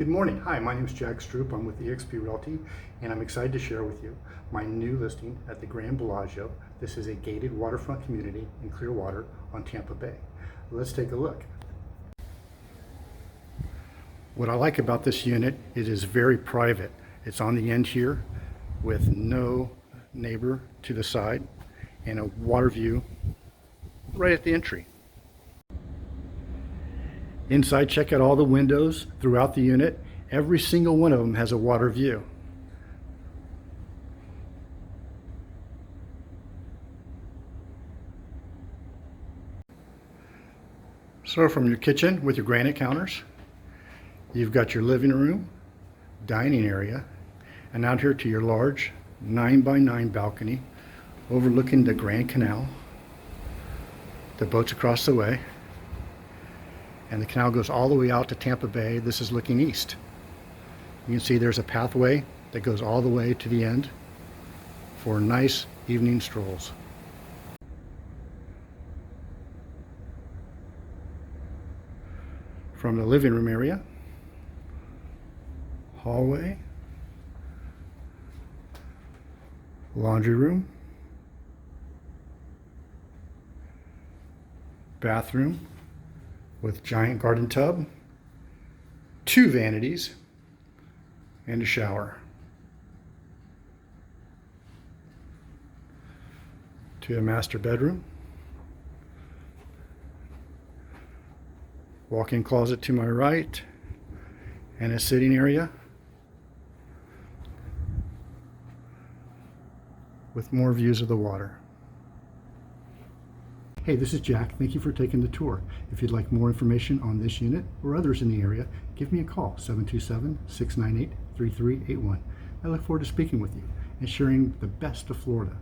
Good morning. Hi, my name is Jack Stroop. I'm with eXp Realty, and I'm excited to share with you my new listing at the Grand Bellagio. This is a gated waterfront community in Clearwater on Tampa Bay. Let's take a look. What I like about this unit, it is very private. It's on the end here with no neighbor to the side and a water view right at the entry. Inside, check out all the windows throughout the unit. Every single one of them has a water view. So from your kitchen with your granite counters, you've got your living room, dining area, and out here to your large 9x9 balcony overlooking the Grand Canal. The boat's across the way. And the canal goes all the way out to Tampa Bay. This is looking east. You can see there's a pathway that goes all the way to the end for nice evening strolls. From the living room area, hallway, laundry room, bathroom with giant garden tub, 2 vanities, and a shower. To a master bedroom, walk-in closet to my right, and a sitting area with more views of the water. Hey, this is Jack. Thank you for taking the tour. If you'd like more information on this unit or others in the area, give me a call, 727-698-3381. I look forward to speaking with you and sharing the best of Florida.